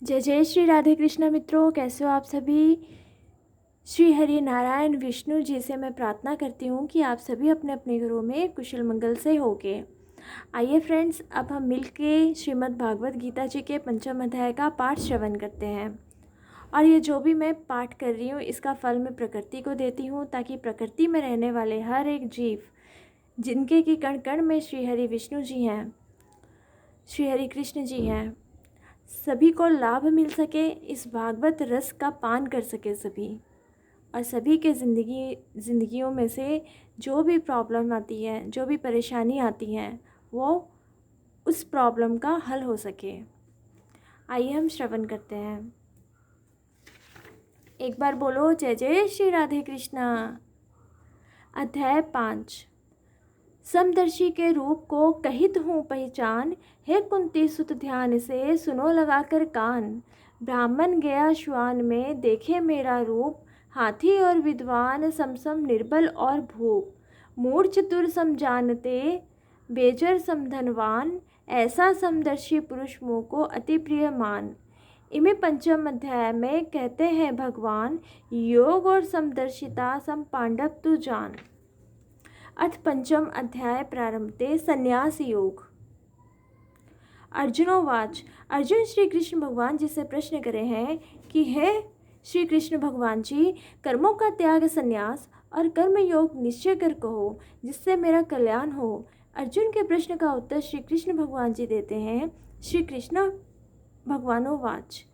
जय जय श्री राधे कृष्ण मित्रों, कैसे हो आप सभी। श्री हरि नारायण विष्णु जी से मैं प्रार्थना करती हूँ कि आप सभी अपने अपने घरों में कुशल मंगल से होके। आइए फ्रेंड्स, अब हम मिलके श्रीमद् भागवत गीता जी के पंचम अध्याय का पाठ श्रवण करते हैं। और ये जो भी मैं पाठ कर रही हूँ इसका फल मैं प्रकृति को देती हूँ, ताकि प्रकृति में रहने वाले हर एक जीव, जिनके की कण कण में श्री हरि विष्णु जी हैं, श्री हरि कृष्ण जी हैं, सभी को लाभ मिल सके, इस भागवत रस का पान कर सके सभी, और सभी के ज़िंदगियों में से जो भी प्रॉब्लम आती है, जो भी परेशानी आती है, वो उस प्रॉब्लम का हल हो सके। आइए हम श्रवण करते हैं। एक बार बोलो जय जय श्री राधे कृष्णा। अध्याय 5। समदर्शी के रूप को कहित हूँ पहचान, हे कुंती सुत ध्यान से सुनो लगाकर कान। ब्राह्मण गया श्वान में देखे मेरा रूप, हाथी और विद्वान समसम निर्बल और भूप। मूढ़ चतुर सम जानते बेजर सम धनवान, ऐसा समदर्शी पुरुष मोह को अति प्रिय मान। इमे पंचम अध्याय में कहते हैं भगवान, योग और समदर्शिता सम पांडव तू जान। अथ पंचम अध्याय प्रारंभते संन्यास योग। अर्जुनोवाच। अर्जुन श्री कृष्ण भगवान जी से प्रश्न करे हैं कि हे श्री कृष्ण भगवान जी, कर्मों का त्याग संन्यास और कर्म योग निश्चय कर कहो, जिससे मेरा कल्याण हो। अर्जुन के प्रश्न का उत्तर श्री कृष्ण भगवान जी देते हैं। श्री कृष्ण भगवानोवाच।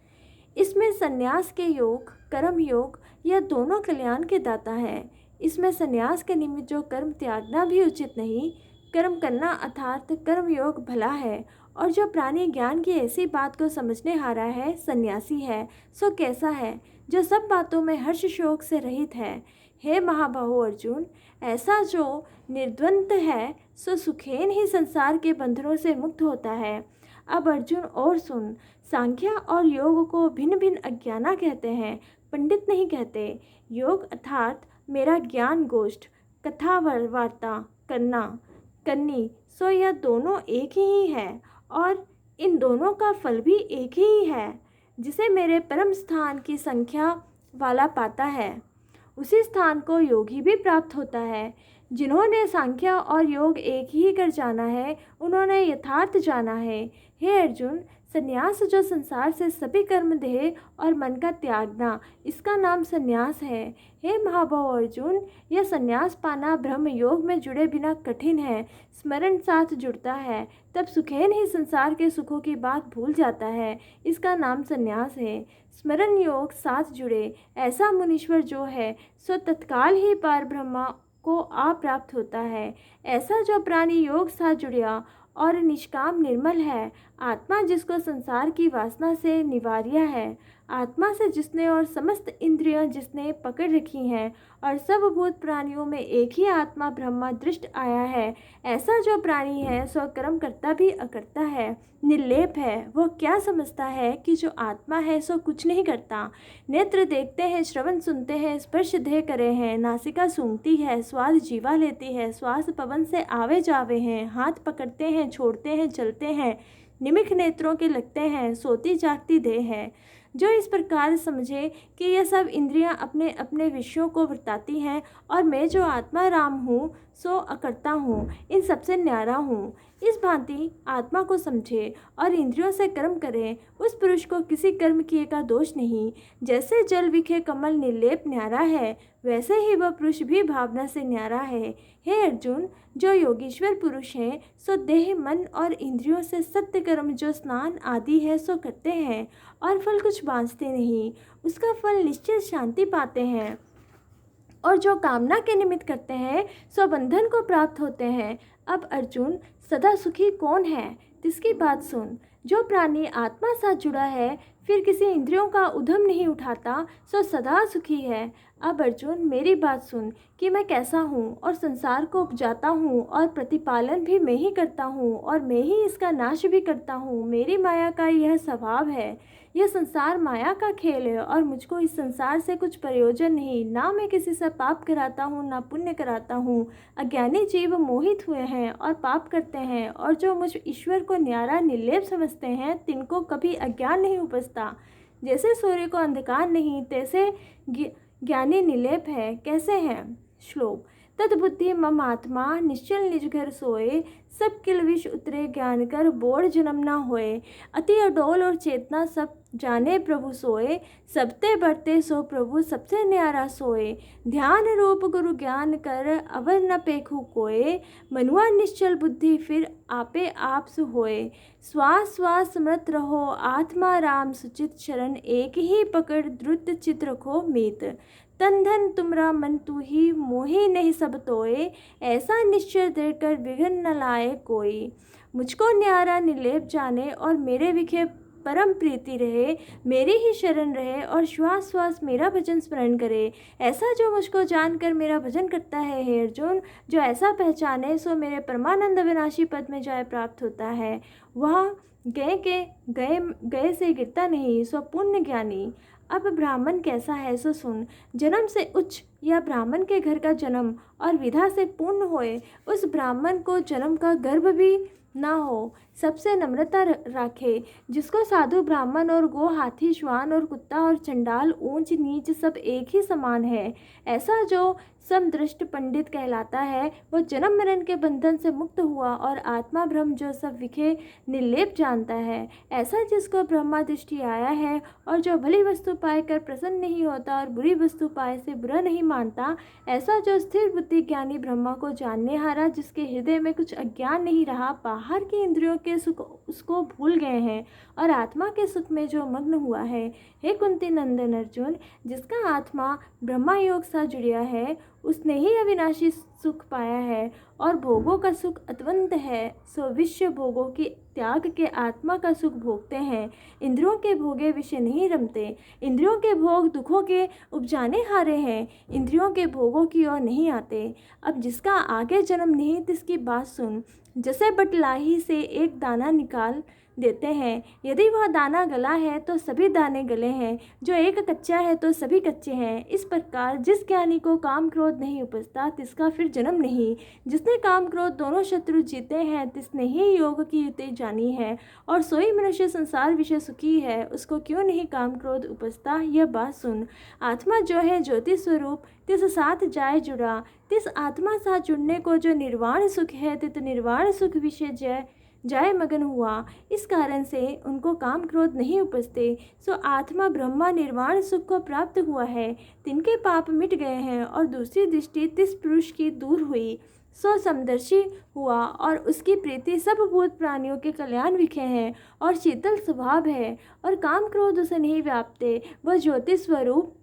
इसमें संन्यास के योग, कर्म योग, यह दोनों कल्याण के दाता है। इसमें संन्यास के निमित्त जो कर्म त्यागना भी उचित नहीं, कर्म करना अर्थात कर्म योग भला है। और जो प्राणी ज्ञान की ऐसी बात को समझने हारा है, सन्यासी है, सो कैसा है, जो सब बातों में हर्ष शोक से रहित है। हे महाबाहो अर्जुन, ऐसा जो निर्द्वंद है, सो सुखेन ही संसार के बंधनों से मुक्त होता है। अब अर्जुन और सुन, सांख्य और योग को भिन्न भिन्न अज्ञाना कहते हैं, पंडित नहीं कहते। योग अर्थात मेरा ज्ञान गोष्ठ, कथा वार्ता करनी, सो यह दोनों एक ही है, और इन दोनों का फल भी एक ही है। जिसे मेरे परम स्थान की संख्या वाला पाता है, उसी स्थान को योगी भी प्राप्त होता है। जिन्होंने सांख्य और योग एक ही कर जाना है, उन्होंने यथार्थ जाना है। हे अर्जुन, संन्यास जो संसार से सभी कर्म देह और मन का त्यागना, इसका नाम संन्यास है। हे महाभाव अर्जुन, यह संन्यास पाना ब्रह्म योग में जुड़े बिना कठिन है। स्मरण साथ जुड़ता है, तब सुखेन ही संसार के सुखों की बात भूल जाता है। इसका नाम संन्यास है। स्मरण योग साथ जुड़े ऐसा मुनीश्वर जो है, सो तत्काल ही पार ब्रह्मा को आप प्राप्त होता है। ऐसा जो प्राणी योग साथ जुड़िया और निष्काम निर्मल है, आत्मा जिसको संसार की वासना से निवार्य है, आत्मा से जिसने और समस्त इंद्रियां जिसने पकड़ रखी हैं, और सब भूत प्राणियों में एक ही आत्मा ब्रह्मा दृष्ट आया है, ऐसा जो प्राणी है, सो कर्म करता भी अकर्ता है, निर्लेप है। वो क्या समझता है कि जो आत्मा है सो कुछ नहीं करता। नेत्र देखते हैं, श्रवण सुनते हैं, स्पर्श देह करे हैं, नासिका सूंघती है, स्वाद जीवा लेती है, श्वास पवन से आवे जावे हैं, हाथ पकड़ते हैं, छोड़ते हैं, चलते हैं, निमिख नेत्रों के लगते हैं, सोती जागती देह है। जो इस प्रकार समझे कि यह सब इंद्रियां अपने अपने विषयों को वर्ताती हैं, और मैं जो आत्मा राम हूँ सो अकर्ता हूँ, इन सबसे न्यारा हूँ, इस भांति आत्मा को समझे और इंद्रियों से कर्म करे, उस पुरुष को किसी कर्म किए का दोष नहीं। जैसे जल विखे कमल निर्लेप न्यारा है, वैसे ही वह पुरुष भी भावना से न्यारा है। हे अर्जुन, जो योगीश्वर पुरुष है, सो देह मन और इंद्रियों से सत्य कर्म जो स्नान आदि है सो करते हैं, और फल कुछ बांझते नहीं, उसका फल निश्चित शांति पाते हैं। और जो कामना के निमित्त करते हैं, सो बंधन को प्राप्त होते हैं। अब अर्जुन, सदा सुखी कौन है, तिसकी बात सुन। जो प्राणी आत्मा साथ जुड़ा है, फिर किसी इंद्रियों का उद्यम नहीं उठाता, सो सदा सुखी है। अब अर्जुन, मेरी बात सुन कि मैं कैसा हूँ, और संसार को उपजाता हूँ, और प्रतिपालन भी मैं ही करता हूँ, और मैं ही इसका नाश भी करता हूँ। मेरी माया का यह स्वभाव है। यह संसार माया का खेल है और मुझको इस संसार से कुछ प्रयोजन नहीं। ना मैं किसी से पाप कराता हूँ ना पुण्य कराता हूँ। अज्ञानी जीव मोहित हुए हैं और पाप करते हैं, और जो मुझ ईश्वर को न्यारा निर्लेप समझते हैं तिनको कभी अज्ञान नहीं उपजता। जैसे सूर्य को अंधकार नहीं, तैसे ज्ञानी निर्लेप है। कैसे हैं? श्लोक। तद्बुद्धि मम आत्मा निश्चल निज घर सोए, सब किल विष उतरे ज्ञान कर बोड़ जन्म न होए। अति अडोल और चेतना सब जाने प्रभु सोए, सबते बढ़ते सो प्रभु सबसे न्यारा सोए। ध्यान रूप गुरु ज्ञान कर अवर न पेखु कोय, मनुआ निश्चल बुद्धि फिर आपे आप सु होए। श्वास श्वास स्मृत रहो आत्मा राम सुचित शरण, एक ही पकड़ द्रुत चित रखो मीत। तन धन तुमरा मन तू ही, मोहि नहीं सब तोए, ऐसा निश्चय दृढ़ कर विघ्न न लाए कोई। मुझको न्यारा निर्लेप जाने और मेरे विखे परम प्रीति रहे, मेरी ही शरण रहे और श्वास श्वास मेरा भजन स्मरण करे। ऐसा जो मुझको जानकर मेरा भजन करता है हे अर्जुन, जो ऐसा पहचाने सो मेरे परमानंद विनाशी पद में जय प्राप्त होता है। वह गए से गिरता नहीं, सो पुण्य ज्ञानी। अब ब्राह्मण कैसा है सो सुन। जन्म से उच्च या ब्राह्मण के घर का जन्म और विधा से पूर्ण होए, उस ब्राह्मण को जन्म का गर्भ भी ना हो। सबसे नम्रता राखे, जिसको साधु ब्राह्मण और गो हाथी श्वान और कुत्ता और चंडाल ऊंच नीच सब एक ही समान है, ऐसा जो समदृष्ट पंडित कहलाता है, वो जन्म मरण के बंधन से मुक्त हुआ और आत्मा ब्रह्म जो सब विखे निर्लेप जानता है। ऐसा जिसको ब्रह्मा दृष्टि आया है और जो भली वस्तु पाकर प्रसन्न नहीं होता और बुरी वस्तु पाए से बुरा नहीं मानता, ऐसा जो स्थिर बुद्धि ज्ञानी ब्रह्मा को जानने हारा, जिसके हृदय में कुछ अज्ञान नहीं रहा, बाहर की इंद्रियों के सुख उसको भूल गए हैं और आत्मा के सुख में जो मग्न हुआ है। हे कुंती नंदन अर्जुन, जिसका आत्मा ब्रह्मा योग सा जुड़िया है, उसने ही अविनाशी सुख पाया है और भोगों का सुख अतवंत है, सो विश्व भोगों की त्याग के आत्मा का सुख भोगते हैं। इंद्रियों के भोगे विषय नहीं रमते, इंद्रियों के भोग दुखों के उपजाने हारे हैं, इंद्रियों के भोगों की ओर नहीं आते। अब जिसका आगे जन्म नहीं तिसकी बात सुन। जैसे बटलाही से एक दाना निकाल देते हैं, यदि वह दाना गला है तो सभी दाने गले हैं, जो एक कच्चा है तो सभी कच्चे हैं। इस प्रकार जिस ज्ञानी को काम क्रोध नहीं उपजता तिसका फिर जन्म नहीं। जिसने काम क्रोध दोनों शत्रु जीते हैं तिसने ही योग की युक्ति जानी है, और सोई मनुष्य संसार विषय सुखी है, उसको क्यों नहीं काम क्रोध उपजता, यह बात सुन। आत्मा जो है ज्योति स्वरूप, तिस साथ जाय जुड़ा, तिस आत्मा साथ जुड़ने को जो निर्वाण सुख है, तित निर्वाण सुख विषय जय मगन हुआ। इस कारण से उनको काम क्रोध नहीं उपजते, सो आत्मा ब्रह्मा निर्वाण सुख को प्राप्त हुआ है। तिनके पाप मिट गए हैं और दूसरी दृष्टि तिस पुरुष की दूर हुई, सो समदर्शी हुआ और उसकी प्रीति सब भूत प्राणियों के कल्याण विखे हैं और शीतल स्वभाव है और काम क्रोध उसे नहीं व्यापते। वह ज्योति स्वरूप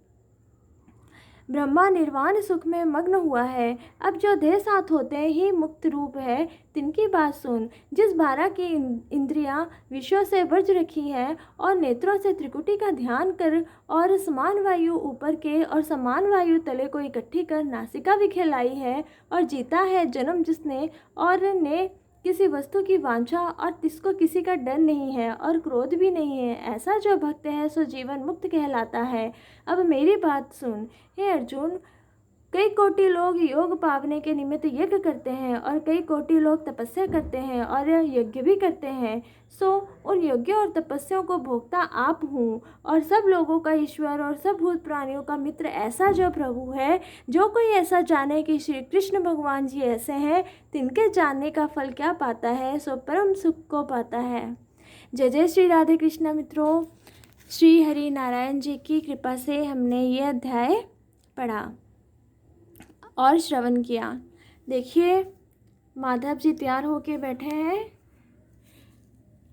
ब्रह्मा निर्वाण सुख में मग्न हुआ है। अब जो देह साथ होते ही मुक्त रूप है, तिनकी बात सुन। जिस 12 की इंद्रियां विषयों से वर्ज रखी है और नेत्रों से त्रिकुटी का ध्यान कर और समान वायु ऊपर के और समान वायु तले को इकट्ठी कर नासिका विखेलाई है और जीता है जन्म जिसने, और ने किसी वस्तु की वांछा और तिसको किसी का डर नहीं है और क्रोध भी नहीं है, ऐसा जो भक्त है सो जीवन मुक्त कहलाता है। अब मेरी बात सुन। हे अर्जुन, कई कोटि लोग योग पावने के निमित्त यज्ञ करते हैं और कई कोटि लोग तपस्या करते हैं और यज्ञ भी करते हैं, सो उन यज्ञों और तपस्याओं को भोगता आप हूँ और सब लोगों का ईश्वर और सब भूत प्राणियों का मित्र ऐसा जो प्रभु है। जो कोई ऐसा जाने कि श्री कृष्ण भगवान जी ऐसे हैं, तिनके जानने का फल क्या पाता है, सो परम सुख को पाता है। जय जय श्री राधे कृष्ण। मित्रों, श्री हरि नारायण जी की कृपा से हमने ये अध्याय पढ़ा और श्रवण किया। देखिए, माधव जी तैयार होके बैठे हैं।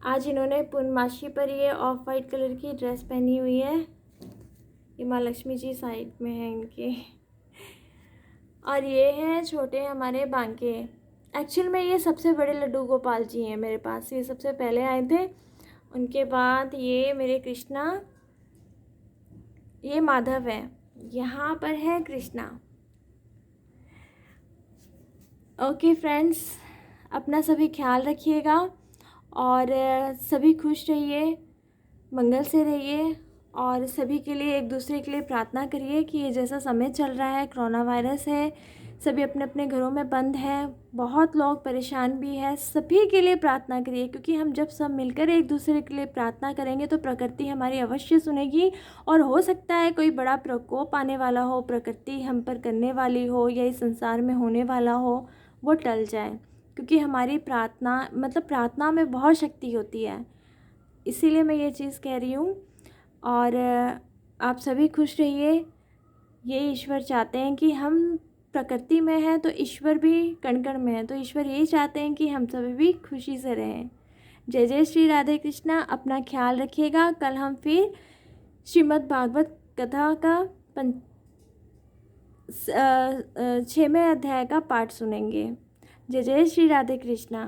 आज इन्होंने पूर्णमासी पर ये ऑफ वाइट कलर की ड्रेस पहनी हुई है। ये माँ लक्ष्मी जी साइड में है इनके, और ये हैं छोटे हमारे बांके। एक्चुअल में ये सबसे बड़े लड्डू गोपाल जी हैं मेरे पास, ये सबसे पहले आए थे। उनके बाद ये मेरे कृष्णा, ये माधव है, यहाँ पर है कृष्णा। ओके फ्रेंड्स, अपना सभी ख्याल रखिएगा और सभी खुश रहिए। मंगल से रहिए और सभी के लिए, एक दूसरे के लिए प्रार्थना करिए कि ये जैसा समय चल रहा है, कोरोना वायरस है, सभी अपने अपने घरों में बंद हैं, बहुत लोग परेशान भी हैं, सभी के लिए प्रार्थना करिए, क्योंकि हम जब सब मिलकर एक दूसरे के लिए प्रार्थना करेंगे तो प्रकृति हमारी अवश्य सुनेगी। और हो सकता है कोई बड़ा प्रकोप आने वाला हो, प्रकृति हम पर करने वाली हो या इस संसार में होने वाला हो, वो टल जाए, क्योंकि हमारी प्रार्थना, मतलब प्रार्थना में बहुत शक्ति होती है। इसीलिए मैं ये चीज़ कह रही हूँ। और आप सभी खुश रहिए, ये ईश्वर चाहते हैं कि हम प्रकृति में हैं तो ईश्वर भी कण कण में है, तो ईश्वर यही चाहते हैं कि हम सभी भी खुशी से रहें। जय जय श्री राधे कृष्णा। अपना ख्याल रखिएगा। कल हम फिर श्रीमद् भागवत कथा का 6वें अध्याय का पाठ सुनेंगे। जय जय श्री राधे कृष्णा।